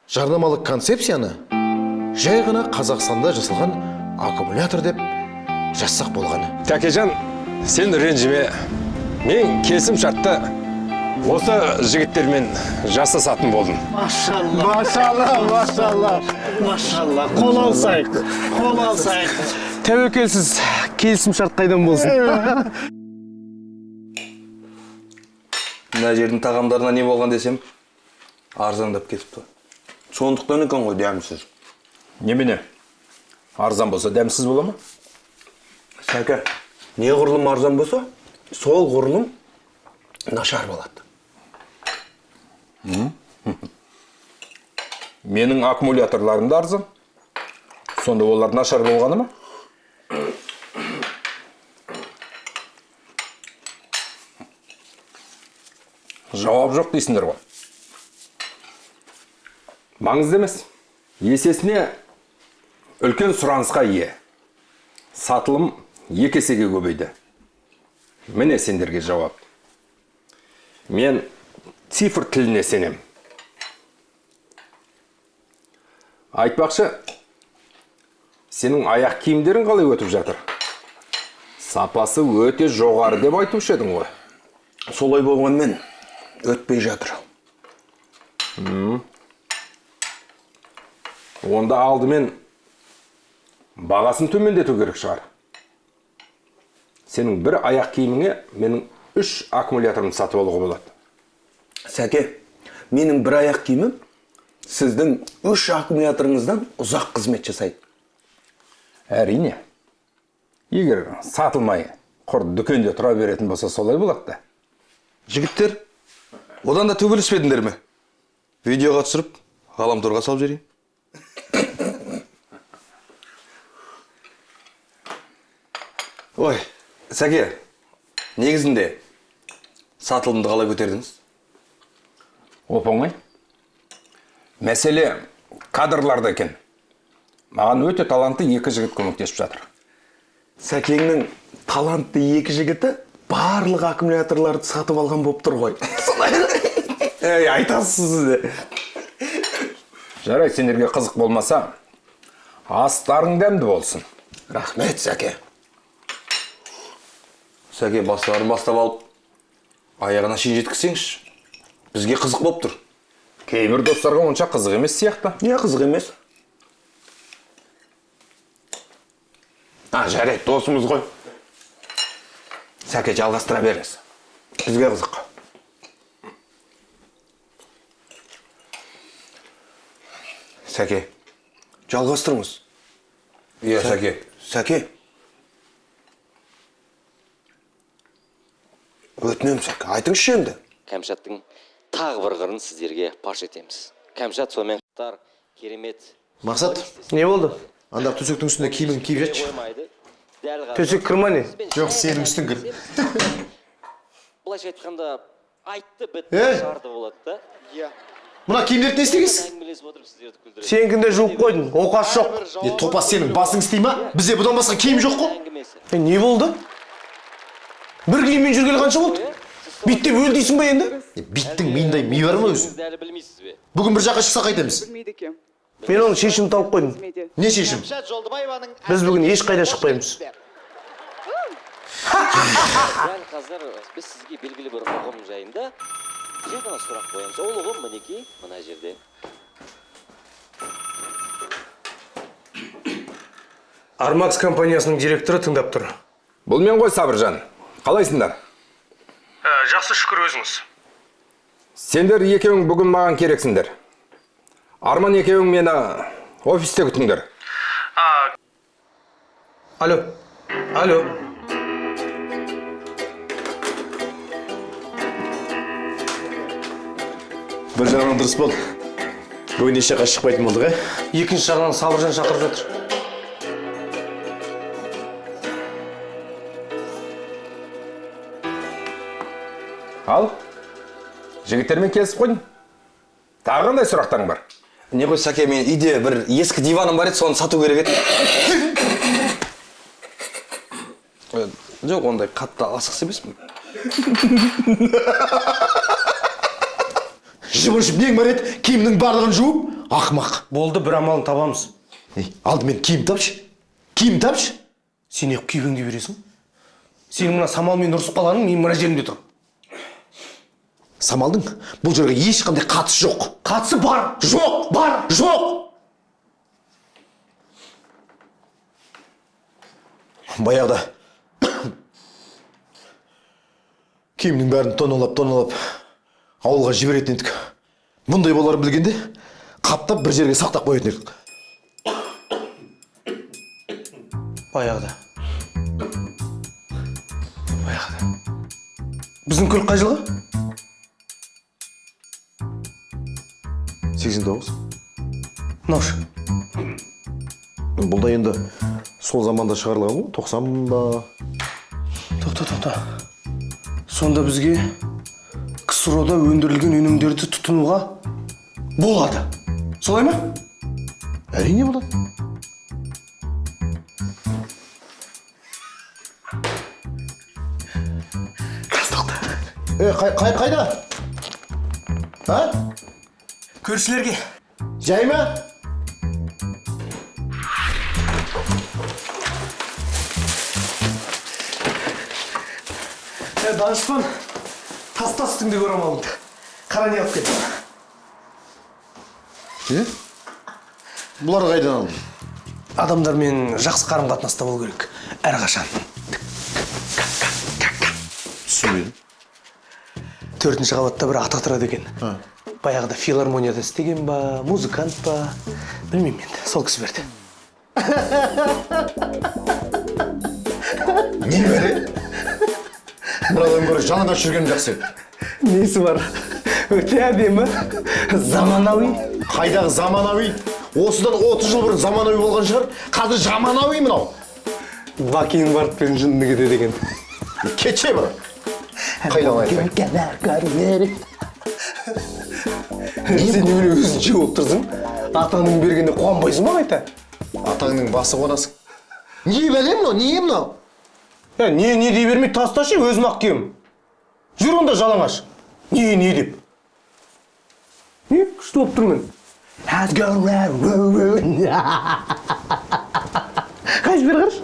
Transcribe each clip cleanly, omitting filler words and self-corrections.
жарнамалық концепцияны жай ғана Қазақстанда жасалған аккумулятор деп жазсақ болғаны. Тәкежан, сен ренжіме. Мен келісім шартты осы жігіттермен жасасатын болдым. Машалла. Қол алсайық. Тәуекелсіз келісім шарт қайдан болсын. Мына жердің тағамдарына не болған десем, арзандап кетіпті. Сондықтан екен ғой дәмсіз. Немене? Арзан болса дәмсіз бола ма? Сәке, не құрылым арзан болса, сол құрылым нашар болады. Менің аккумуляторларым да арзан. Сонда олар нашар болғаны ма? Жауап жоқ дейсіңдер ғой. Маңызды емес. Есесіне үлкен сұранысқа ие. Сатылым 2 есеге көбейді. Міне сендерге жауап. Мен цифр тіліне сенем. Айтпақшы, сенің аяқ киімдерің қалай өтіп жатыр? Сапасы өте жоғары деп айтушы едің ғой. Солай болғанмен өтпей жатыр. Онда алдымен бағасын төмендету керек шығар. Сенің бір аяқ киіміңе менің 3 аккумуляторымды сатып алуға болады. Сәке, менің бір аяқ киімім сіздің 3 аккумуляторыңыздан ұзақ қызмет жасайды. Әрине. Егер сатылмай құр дүкенде тұра беретін болса солай болады да. Жігіттер, одан да төбелеспедіңдер ме? Видеоға түсіріп, ғаламторға салып жіберейін. Ой, Сәке, негізінде сатылымды қалай көтердіңіз? Оп-оңай. Мәселе кадрларда екен. Маған өте талантты 2 жігіт көмектесіп жатыр. Сәкеңнің талантты 2 жігіті барлық аккумуляторларды сатып алған болып тұр ғой. Айтасыз де. Жарай, сендерге қызық болмаса, астарың дәмді болсын. Рахмет, Сәке. Сәке, бастарын бастап алып, аяғына шейін жеткізсеңізші. Бізге қызық болып тұр. Кейбір достарға онша қызық емес сияқты. Не қызық емес? Жарайды, досымыз ғой. Сәке, жалғастыра беріңіз. Бізге қызық. Сәке, жалғастырыңыз. Иә, Сәке. Сәке. Өтінем, Сәке, айтыңызшы енді. Кәмшаттың тағы бір қырын сіздерге паш етеміз. Кәмшат сонымен қатар керемет. Мақсат, Не болды? анда төсектің үстінде киімін киіп жатшы. Төсек кірма не? Жоқ, сенің үстің кір. Бұлайша айтқанда айтты бітті Е? шарды болады да. Мына киімдерді не істегенсіз? Әңгімелесіп отырып сіздерді күлдіреді. Сенікінде жуып қойдың, оқасы жоқ. Топас сенің басың істей ма? Бізде бұдан басқа киім жоқ қой. Әңгімесі. Не болды? Бір киіммен жүргелі қанша болды? Биттеп өл дейсің ба енді? Биттің миындай ми бар ма өзі? Сіз әлі білмейсіз бе? Бүгін бір жаққа шықса қайтамыз. Мен оның шешімін тауып қойдым. Не шешім? Біз бүгін ешқайда шықпаймыз. Дәл қазір біз сізге белгілі бір ұғым жайында жай ғана сұрақ қоямыз. Ол ұғым мінекей мына жерде. Армакс компаниясының директоры тыңдап тұр. Бұл мен ғой, Сабыржан. Қалайсыңдар? Жақсы шүкір өзіңіз. Сендер екеуің бүгін маған керексіңдер. Арман екеуің мені офисте күтіңдер. Алло. Бір жағынан дұрыс болды. Бүгін еш жаққа шықпайтын болдық, Екінші жағынан Сабыржан шақырып жатыр. Ал, жігіттермен келісіп қойдың. Тағы қандай сұрақтарың бар? Не ғой, Сәке, мен үйде бір ескі диваным бар еді, соны сату керек еді. Жоқ, ондай қатты асықсы емеспін. Жыбыршып нең бар еді, киімнің барлығын жуып, Ақымақ. Болды, бір амалын табамыз. Алдымен киім тапшы. Киім тапшы. Сен неғып күйбеңдей бересің? Сенің мына самалмен ұрысып қалғаның мен мына жерімде тұр. Самалдың бұл жерге ешқандай қатысы жоқ. Қатысы бар. Жоқ. Бар. Жоқ. Баяғыда киімнің бәрін тонналап ауылға жіберетін едік. Мұндай боларын білгенде қаптап бір жерге сақтап қоятын едік. Баяғыда. Біздің көлік қай жылғы? 89. Науш. Бұл да енді сол заманда шығарылған ғой, 90 ба? Тоқта. Сонда бізге КСРО-да өндірілген өнімдерді тұтынуға болады. Солай ма? Әрине болады. Қайда? А? Көршілерге. Жай ма? Данышпан, тастас үстіңде көрем алыңды. Қара не алып келді. Бұлар қайдан алды? Адамдармен жақсы қарым қатынаста болу керек. Әрқашан. Түсінбедім. 4-ші қабатта бір ата тұрады екен. Баяғыда филармонияда істеген ба, музыкант ба, білмеймін енді. Сол кісі берді. Не бәрі? Бұрадан көрі жалаңаш жүрген жақсы. Несі бар? Өте әдемі. Заманауи. Қайдағы заманауи? Осыдан 30 жыл бұрын заманауи болған шығар. Қазір жаманауи мынау. Бакин бартпен жынды кетеді екен. Кетше бір. Қайдан айтпай. Сен немене өзінше болып тұрсың? Атаңның бергенде қуанбайсың ба қайта? Атаңның басы қонасың. Не бәле мынау? Не мынау? Не дей бермей тасташы, өзім ақ кием. Жүр онда жалаңаш. Не деп. Не? Күшті болып тұрмын. Қайсы бері қараш?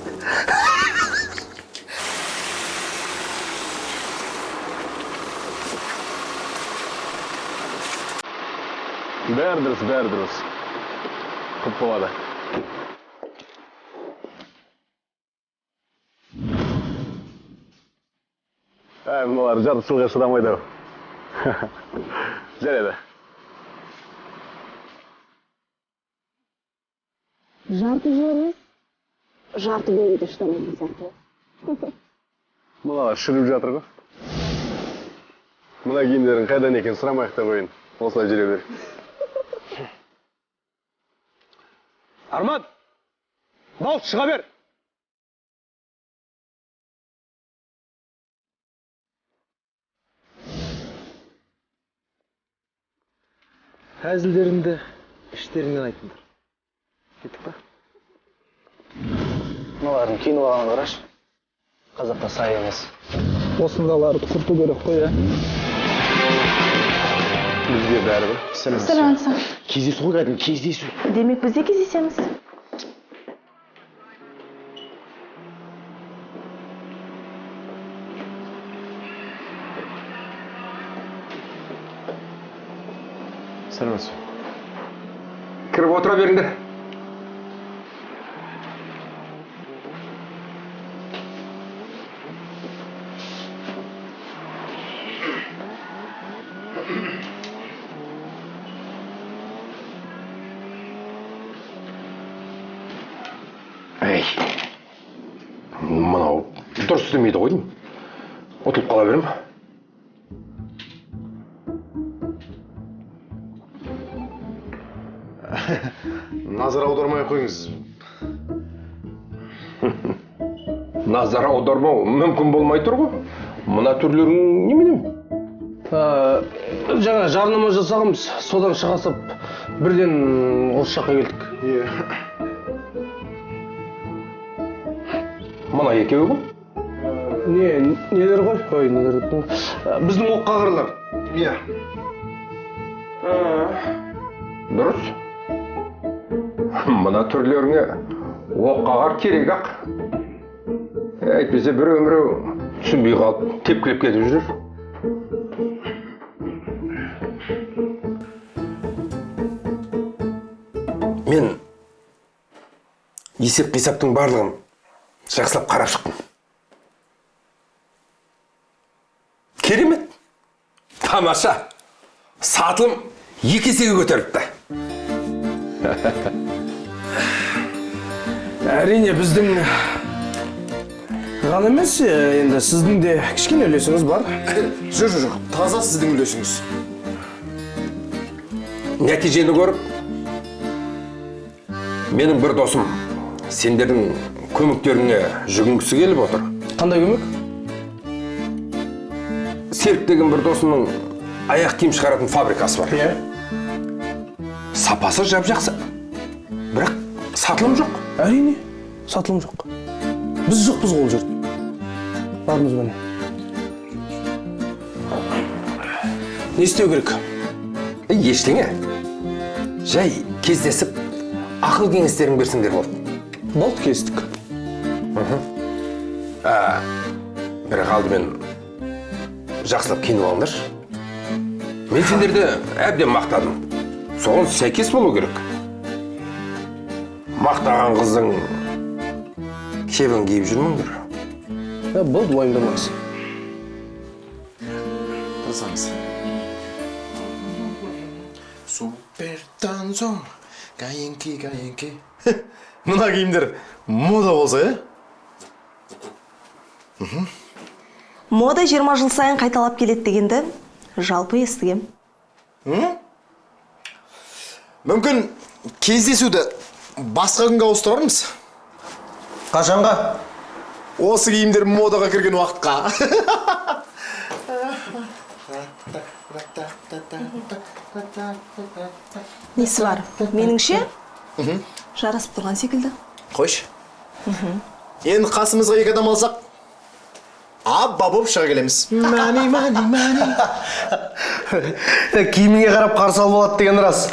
Бәрі дұрыс. Көп болады. Мыналар жарты жылға шыдамайды ау. Жарайды. Жарты жыл емес, жарты бөлуді шыдамайтын сияқты. Мыналар шіріп жатыр ғой. Мына киімдерің қайдан екен сұрамайық та қойын. Осылай жүре бер. Арман! Дауыс шыға бер! Әзілдеріңді іштеріңнен айтыңдар. Кеттік па? Мыналардың киініп алғанын қараш. Қазаққа сай емес. Осындаларды құрту керек қой, ә? Бізге бәрібір. Сәлеметсің. Кездесу ғой кәдімгі кездесу. Демек біз де кездесеміз. Сәлеметсің. Кіріп отыра беріңдер. Мынау дұрыс істемейді ғой деймін. Ұтылып қала берем. Назар аудармай қойыңыз. Назар аудармау мүмкін болмай тұр ғой. Мына түрлерің немене? Жаңа жарнама жасағымыз, содан шығасып, бірден осы жаққа келдік. Мына екеуі ғой? Нелер ғой? Ой, нелер. Біздің оққа қырлар. Иә. Дұрыс. Мына түрлеріңе оққағар керек ақ. Әйтпесе біреу түсінбей қалып тепкілеп кетіп жүрер. Мен есеп-қисаптың барлығын жақсылап қарап шықтым. Керемет! Тамаша! Сатылым 2 есеге көтеріліпті. Әрине біздің ғана емес, енді сіздің де кішкене үлесіңіз бар. Жоқ, таза сіздің үлесіңіз. Нәтижені көріп, менің бір досым сендердің көмектеріңе жүгінгісі келіп отыр. Қандай көмек? Серік деген бір досымның аяқ киім шығаратын фабрикасы бар. Иә. Сапасы жап-жақсы. Бірақ сатылым жоқ. Әрине, сатылым жоқ. Біз жоқпыз ол жерде. Бармыз міне. Не істеу керек? Ештеңе. Жай кездесіп, ақыл кеңестерін берсеңдер болды. Болды, кестік. Бірақ алдымен жақсылап киініп алыңдаршы. Мен сендерді әбден мақтадым. Соған сәйкес болу керек. Мақтаған қыздың кебін киіп жүрмеңдер. Болды, уайымдамаңыз. Тырысамыз. Супер танцор, кайынки. Мына киімдер мода болса, Мода 20 жыл сайын қайталап келеді дегенді жалпы естігем. Мүмкін кездесуді басқа күнге ауыстырармыз. Қашанға? Осы киімдер модаға кірген уақытқа. Несі бар? Меніңше жарасып тұрған секілді. Қойш. Енді қасымызға 2 адам алсақ, абба боп шыға келеміз. Мани. Киіміңе қарап қарсы алып алады деген рас.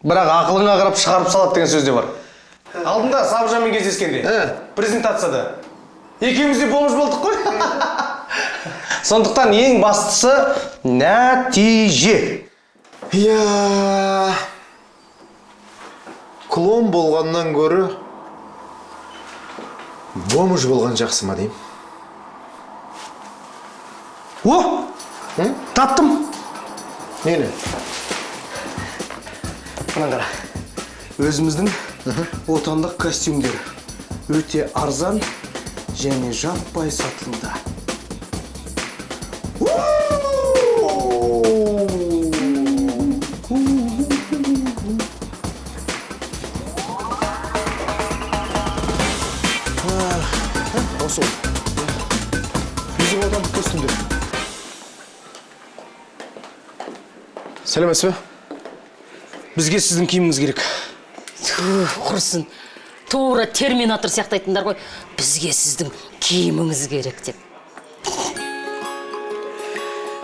Бірақ ақылыңа қарап шығарып салады деген сөз де бар. Алдында Сабыржанмен кездескенде, презентацияда. Екеуміз де болмыш болдық қой. Сондықтан ең бастысы нәтиже. Я клон болғаннан көрі бомж болған жақсы ма деймін. О! Таптым. Нені? Мына қара. Өзіміздің отандық костюмдер өте арзан және жаппай сатылуда. Осы ол. Біздің отандық костюмдер. Сәлеметсіз бе? Бізге сіздің киіміңіз керек. Құрсын, тура терминатор сияқтайтындар ғой. Бізге сіздің киіміңіз керек деп.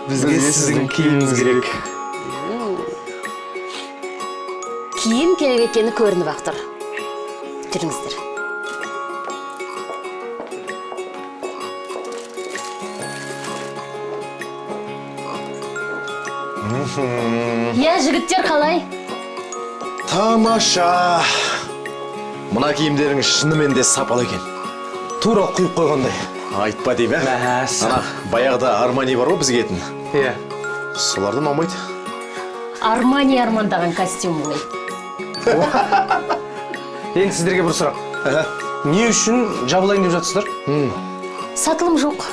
Бізге сіздің киіміңіз керек. Киім керек екені көрініп ақ тұр. Жүріңіздер. Я, жігіттер қалай? Тамаша. Мына киімдерің шынымен де сапалы екен. Тура құйып қойғандай. Айтпа деймін, Мәс. Ана, баяғыда Армани бар ғой бізге етін. Иә. Солардан алмайды. Армани армандаған костюм ғой. Енді сіздерге бір сұрақ. Не үшін жабылайын деп жатсыздар? Сатылым жоқ.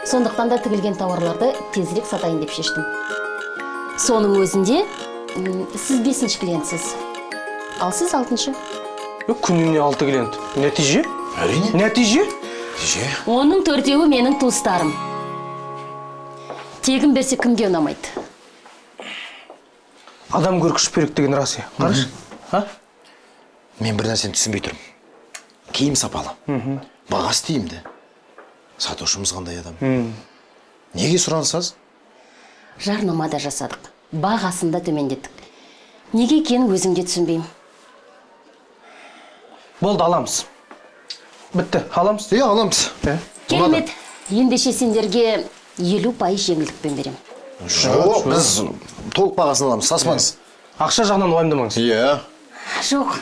Сондықтан да тігілген тауарларды тезірек сатайын деп шештім. Соның өзінде сіз 5-ші клиентсіз. Ал сіз 6-шы. Күніне 6 клиент. Нәтиже? Әрине. Нәтиже? Оның 4-еуі менің туыстарым. Тегін берсе кімге ұнамайды? Адам көргіш керек деген рас. Қараш? Мен бір нәрсені түсінбей тұрмын. Киім сапалы. Бағасы тиімді. Сатушымыз қандай адам. Неге сұраныс аз? Жарнамада жасадық. Бағасында төмендеттік. Неге екенін өзім де түсінбеймін. Болды, аламыз. Бітті, аламыз. Иә, аламыз. Керемет. Ендеше сендерге 50% жеңілдікпен беремін. Жоқ, біз толық бағасын аламыз, саспаңыз. Ақша жағынан уайымдамаңыз. Иә. Жоқ.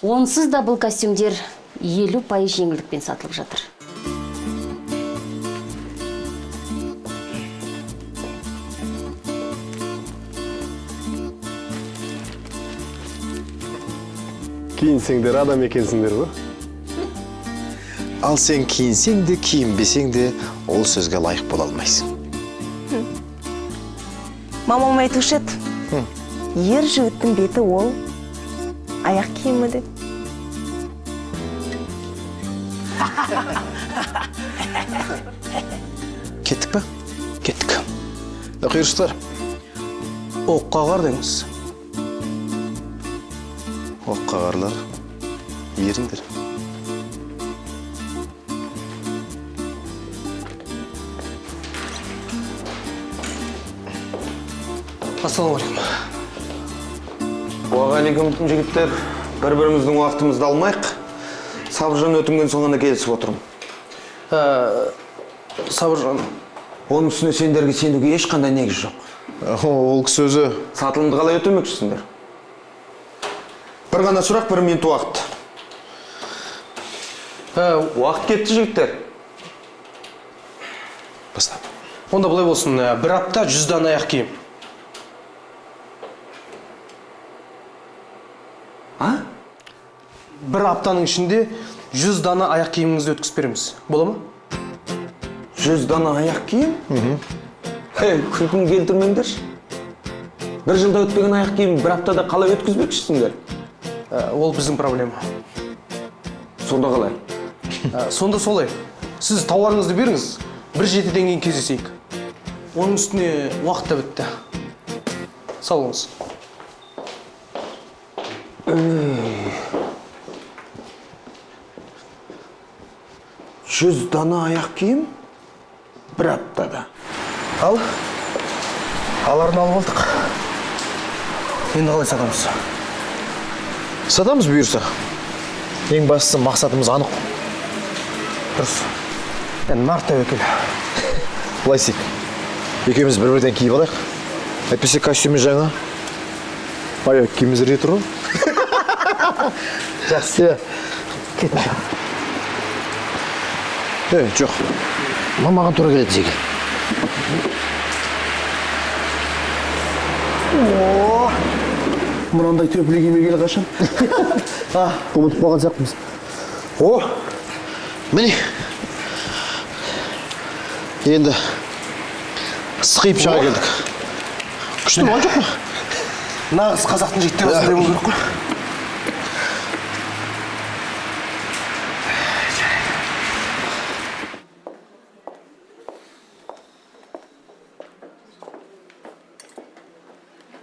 Онсыз да бұл костюмдер 50% жеңілдікпен сатылып жатыр. Киінсеңдер адам екенсіңдер ғой. Ал сен киінсең де, киінбесең де, ол сөзге лайық бола алмайсың. Мамам айтушы еді. Ер жігіттің беті ол аяқ киімі деп. Кеттік па? Кеттік. Қиыршықтар. Оққа қар деңіз. Оққағарлар, еріңдер. Ассалаумағалейкум. Уағалейкум жігіттер. Бір-біріміздің уақытымызды алмайық. Сабыржан өтінген соң ғана келісіп отырмын. Сабыржан. Оның үстіне сендерге сенуге ешқандай негіз жоқ. Ол кісі өзі. Сатылымды қалай өтемекшісіңдер? Бір ғана сұрақ, 1 минут уақыт. Уақыт кетті, жігіттер. Бастап. Онда былай болсын, бір апта 100 дана аяқ киім. Бір аптаның ішінде 100 дана аяқ киіміңізді өткізіп береміз. Бола ма? 100 дана аяқ киім? Күлкін келтірмеңдер. Бір жылда өтпеген аяқ киім бір аптада қалай өткізбекшісіңдер? Ол біздің проблема. Сонда қалай? Сонда солай. Сіз тауарыңызды беріңіз, 1-7-ден кейін кездесейік. Оның үстіне уақыт та бітті. Сау болыңыз. 100 дана аяқ киім бір аптада. Ал. Аларын алып алдық. Енді қалай сатамыз? Сатамыз бұйырса. Ең бастысы мақсатымыз анық. Дұрыс. Енді нарт тәуекел. Былай істейік. Екеуміз бір-бірден киіп алайық. Әйтпесе костюмі жаңа. Аяқ киіміміз ретро. Жақсы. Кетті. Жоқ. Маған тура келеді зеге. Мынандай төпілі кимегелі қашан? Ұмытып қалған сияқтымыз. Міне. Енді сықиып шыға келдік. Күшті болған жоқ па? Нағыз қазақтың жігіттері осындай болу керек қой.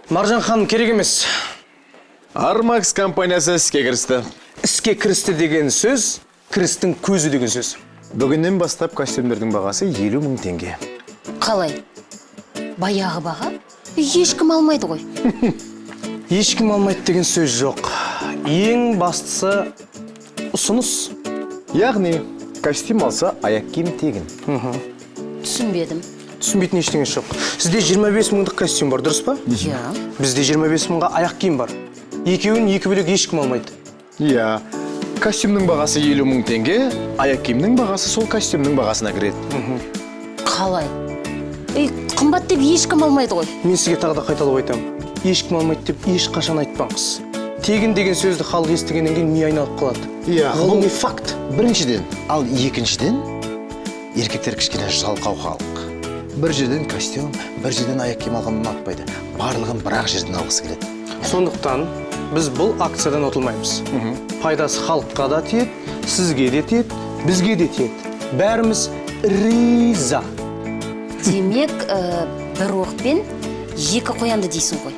Маржан ханым керек емес. Армакс компаниясы іске кірісті. Іске кірісті деген сөз, кірістің көзі деген сөз. Бүгіннен бастап костюмдердің бағасы 50 000 теңге. Қалай? Баяғы баға? Ешкім алмайды ғой. Ешкім алмайды деген сөз жоқ. Ең бастысы ұсыныс. Яғни, костюм алса аяқ киім тегін. Түсінбедім. Түсінбейтін ештеңе жоқ. Сізде 25 000-дық костюм бар, дұрыс па? Иә. Бізде 25 000-ға аяқ киім бар. Екеуін екі бөлек ешкім алмайды. Иә, костюмның бағасы 50 000 теңге, аяқ киімнің бағасы сол костюмның бағасына кіреді. Қалай? Қымбат деп ешкім алмайды ғой. Мен сізге тағы да қайталап айтамын. Ешкім алмайды деп ешқашан айтпаңыз. Тегін деген сөзді халық естігеннен кейін ми айналып қалады. Иә, ғылыми факт. Біріншіден, ал екіншіден, еркектер кішкене жалқау халық. Бір жерден костюм, бір жерден аяқ киім алған ұнатпайды. Барлығын бір-ақ жерден алғысы келеді. Сондықтан біз бұл акциядан ұтылмаймыз. Пайдасы халыққа да тиеді, сізге де тиеді, бізге де тиеді. Бәріміз риза. Демек, бір оқпен 2 қоянды дейсің ғой.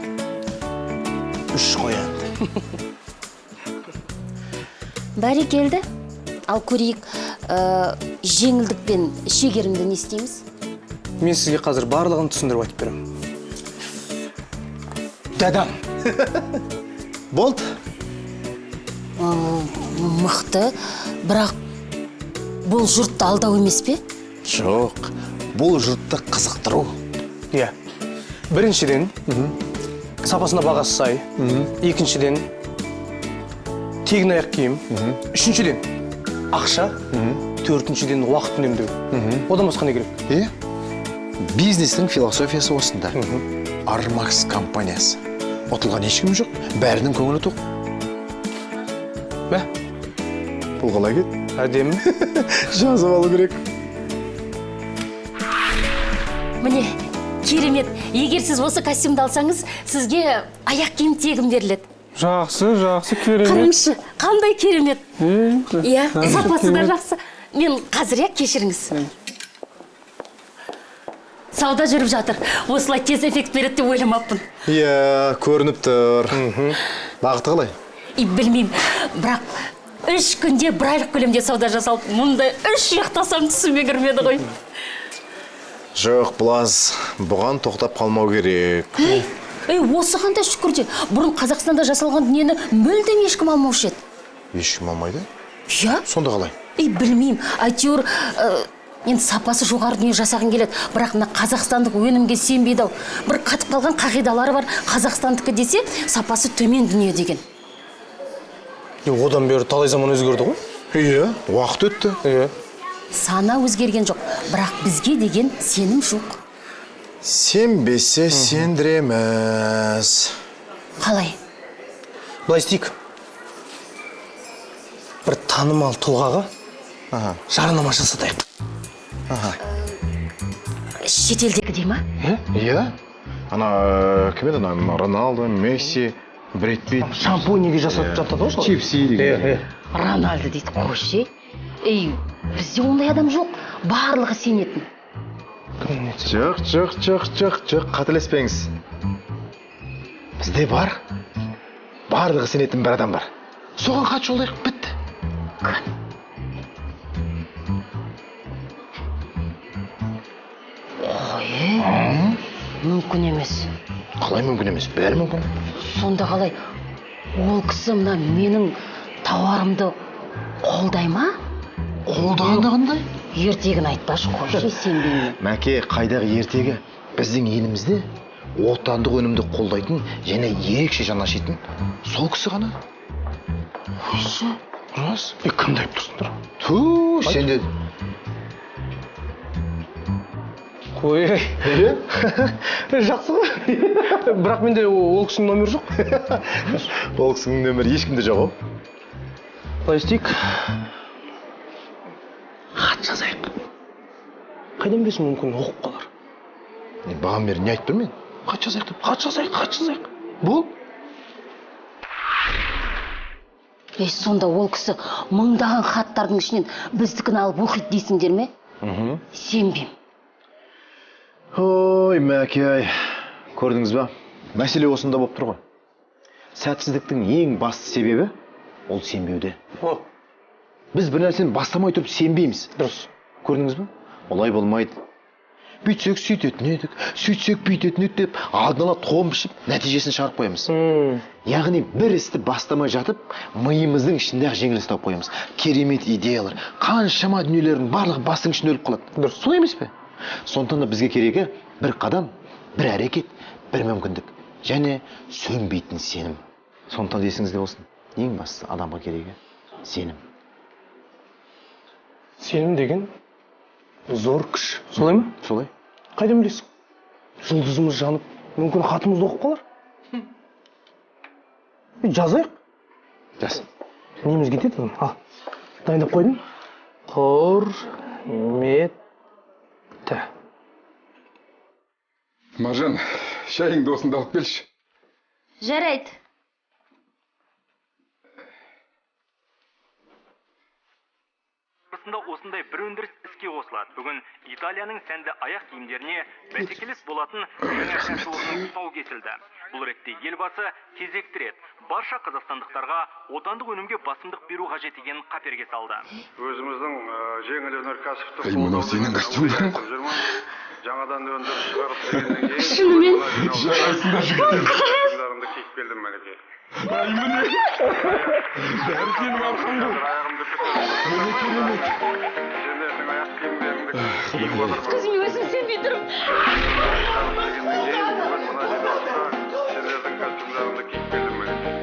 3 қоянды. Бәрекелді. Ал көрейік, жеңілдікпен шегерімді не істейміз? Мен сізге қазір барлығын түсіндіріп айтып беремін. Дадам. Болды. мықты, бірақ бұл жұртты алдау емес пе? Жоқ, бұл жұртты қызықтыру. Иә. Біріншіден, сапасына бағасы сай. Екіншіден, тегін аяқ киім. Үшіншіден, ақша. Төртіншіден, уақыт үнемдеу. Одан басқа не керек? Бизнестің философиясы осында. Армакс компаниясы. Ұтылған ешкім жоқ, бәрінің көңілі тоқ. Бә, Бұл қалай кет? әдемі. Жазып алу керек. Міне, керемет. Егер сіз осы костюмді алсаңыз, сізге аяқ киім тегін беріледі. Жақсы, керемет. Қараңызшы, қандай керемет. Иә, сапасы да жақсы. Мен қазір кешіріңіз. Сауда жүріп жатыр. Осылай тез эффект береді деп ойламаппын. Иә, көрініп тұр. Бағыты қалай? Білмеймін, бірақ 3 күнде бір айлық көлемде сауда жасалып, мұнда 3 ұйықтасам түсіме кірмеді ғой. Жоқ, бұлаз, бұған тоқтап қалмау керек. Осы қандай шүкірде. Бұрын Қазақстанда жасалған дүниені мүлдем ешкім алмаушы еді. Ешкім алмайды? Иә? Сонда қалай? Білмеймін, әйтеуір енді сапасы жоғары дүние жасағын келеді, бірақ мына қазақстандық өнімге сенбейді ау. Бір қатып қалған қағидалары бар, қазақстандікі десе, сапасы төмен дүние деген. Одан бері талай заман өзгерді ғой? Иә, уақыт өтті. Иә. Сана өзгерген жоқ, бірақ бізге деген сенім жоқ. Сенбесе сендіреміз. Қалай? Былай істейік. Бір танымал тұлғаға жарнама жасатайық. Шетелдегі дей ма? Иә? Ана, кім еді? Роналдо, Месси, Брэд Питт. Шампуньеге жасатып жатады ғой? Чипси деген. Рональдо дейді, қойшы. Бізде ондай адам жоқ, барлығы сенетін. Жоқ, қателеспеңіз. Бізде бар. Барлығы сенетін бір адам бар. Соған хат жолдайық, бітті. Мүмкін емес. Қалай мүмкін емес? Бәрі мүмкін. Сонда қалай? Ол кісі мына менің тауарымды қолдай ма? Қолдағанда қандай? Ертегін айтпашы, қойшы, сенбеймін. Мәке, қайдағы ертегі? Біздің елімізде отандық өнімді қолдайтын және ерекше жан ашитын сол кісі ғана. Қойшы. Рас? Кімді айтып тұрсыңдар? Ту, сенде. Қой. Жақсы ғой. Бірақ менде ол кісінің нөмірі жоқ. Ол кісінің нөмірі ешкімде жоқ. Былай істейік. Хат жазайық. Қайдан білесің, мүмкін оқып қалар. Бағам бері не айтып тұр мен? Хат жазайық деп. Хат жазайық. Бұл? Сонда ол кісі мыңдаған хаттардың ішінен біздікін алып оқиды дейсіңдер ме? Сенбеймін. Ой, Мәке, көрдіңіз ба? Мәселе осында болып тұр ғой. Сәтсіздіктің ең басты себебі ол сенбеуде. Біз бір нәрсені бастамай тұрып сенбейміз. Дұрыс. Көрдіңіз ба? Олай болмайды. Бүйтсек сөйтетін едік, сөйтсек бүйтетін едік деп алдын ала тоғым пішіп, нәтижесін шығарып қоямыз. Яғни бір істі бастамай жатып, миымыздың ішінде-ақ жеңіліс тауып қоямыз. Керемет идеялар, қаншама дүниелердің барлығы бастың ішінде өліп қалады. Дұрыс. Солай емес пе? Сондықтан да бізге керегі бір қадам, бір әрекет, бір мүмкіндік және сөнбейтін сенім. Сондықтан есіңізде болсын. Ең бастысы адамға керегі сенім. Сенім деген зор күш. Солай ма? Солай. Қайдан білесің? Жұлдызымыз жанып, мүмкін хатымызды оқып қалар. Жазайық. Жаз. Неміз кетеді? Ал, дайындап қойдым. Құрметті. Маржан, шайыңды осында алып келші. Жарайды. осындай бір өндіріс іске қосылады. Бүгін Италияның сәнді аяқ киімдеріне бәсекелес болатын жаңа кәсіпорынның тұсауы кесілді. Бұл ретте елбасы кезекті рет барша қазақстандықтарға отандық өнімге басымдық беру қажет екенін қаперге салды. Өзіміздің жеңіл өнеркәсіптік Ей, мынау сенің костюмдарың ғой. жаңадан өндіріп шығарып дегеннен кейін Шынымен? жарайсыңдар костюмдарымды киіп келдім мінекей. Ай, міне. Бәрі сенің арқаң ғой. Аяғымды Міне керемет. сендердің аяқ киімдеріңді киіп отырмын. Көзіме өзім сенбей тұрмын. Дегеннен кейін бүгін мына жерде сендердің костюмдарымды киіп келдім мінекей.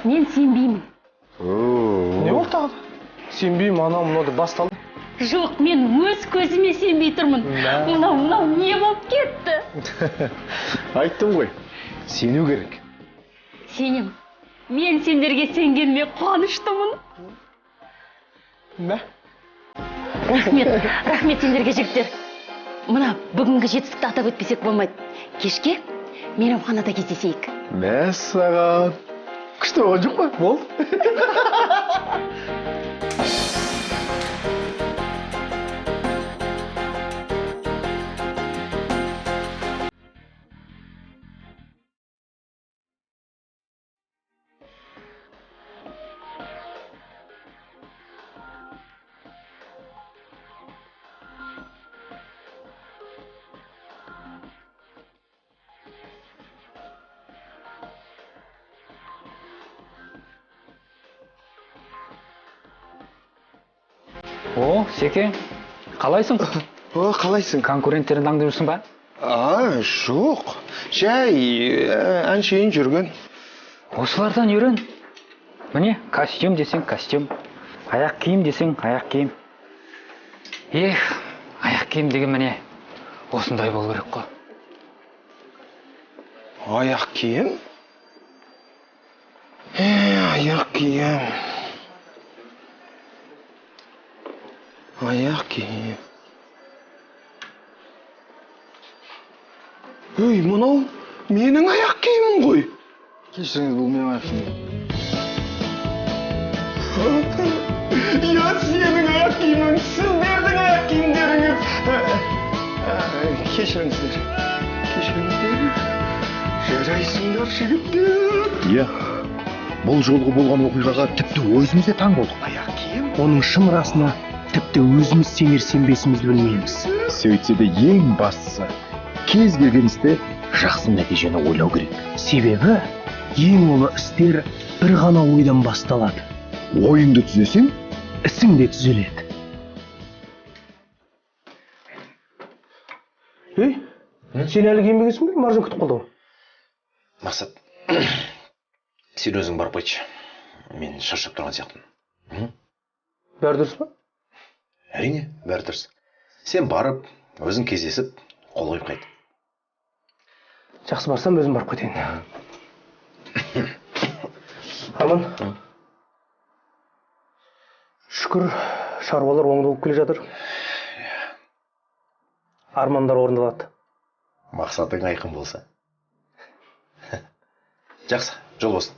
Мен сенбеймін. Не болды тағы? Сенбеймін, анау мынау деп басталды. Жоқ, мен өз көзіме сенбей тұрмын. Мынау не болып кетті? Айттым ғой, сену керек. Сенем. Мен сендерге сенгеніме қуаныштымын. Мә? Рахмет сендерге жігіттер. Мына бүгінгі жетістікті атап өтпесек болмайды. Кешке мейрамханада кездесейік. Мәссаған. Күшті болған жоқ па? Болды. О, Секе, қалайсың? О, қалайсың? Конкуренттерін аңдып жүрсің ба? Жоқ. Жай, әншейін жүрген. Осылардан үйрен. Міне, костюм десең костюм, аяқ киім десең аяқ киім. Аяқ киім деген міне, осындай болу керек қой. Аяқ киім? Аяқ киім. Аяқ киім. Өй, мынау менің аяқ киімім ғой. Кешіріңіз, бұл менің аяқ киімім. Сенің аяқ киімің, сіздердің аяқ киімдеріңіз. Кешіріңіздер. Жарайсыңдар, жігіттер. Бұл жолғы болған оқиғаға тіпті өзіміз де таң болдық. Аяқ киім? Оның шын расына тіпті өзіміз сенер-сенбесімізді білмейміз. Сөйтсе де ең бастысы, кез келген істе жақсы нәтижені ойлау керек. Себебі ең ұлы істер бір ғана ойдан басталады. Ойыңды түзесең, Ісің де түзеледі. Сен әлі киінбегенсің бе? Маржан күтіп қалды ғой. Мақсат, сен өзің барып қайтшы. Мен шаршап тұрған сияқтымын. Бәрі дұрыс па? Әрине, бәрі дұрыс. Сен барып, өзің кездесіп, қол қойып қайт. Жақсы, барсам өзім барып қайтайын. Арман. Шүкір, шаруалар оңды болып келе жатыр. Армандар орындалады. Мақсатың айқын болса. Жақсы, жол болсын.